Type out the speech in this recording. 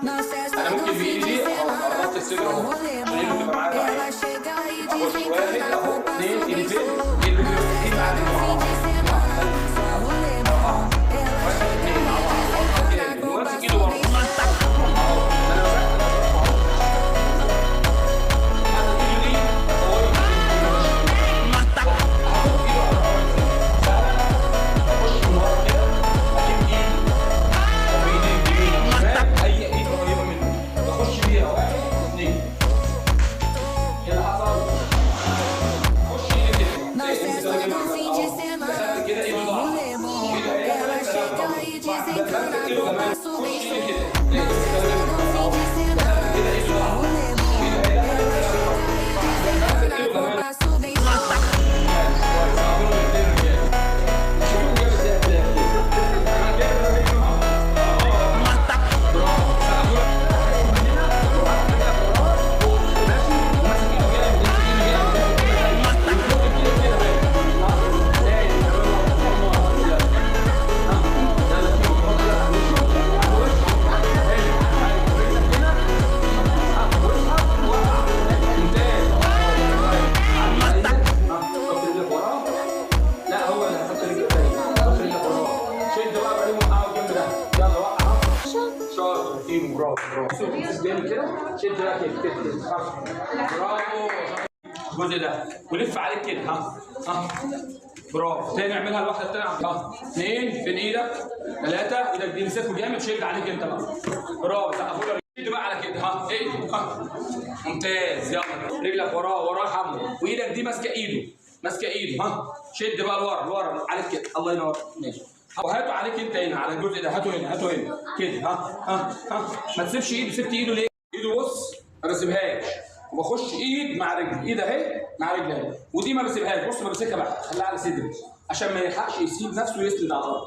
انا ممكن بايدي دي احط الصدر اهو عشان ايده تبقى معايا واحد. اخش واحد اهو اثنين ايدي فين؟ ايدي فين معايا مع بعض. واحد اثنين مع بعض كده وماسك ايده ورا. شد بقى كده برافو الجزء ده ولف عليك كده ها برافو تاني اعملها الواحده الثانيه اثنين فين ايدك ثلاثه ايدك دي امسكه جامد شد عليك انت بقى برافو سقفوا شد بقى على كده ايه ممتاز يلا رجلك وراه حمو وايدك دي ماسكه ايده شد بقى لورا عليك كده الله ينور ماشي وهاتوا عليك انت هنا على الجزء ده هاتوا هنا كده ما تسيبش ايده سبت ايده ليه؟ ايده بص ما بسيبهاش وبخش ايد مع رجل ايد اهي مع رجل اهي ودي ما بسيبهاش بص بمسكها بقى خليها على صدري عشان ما يلحقش يسيب نفسه ويسند على الارض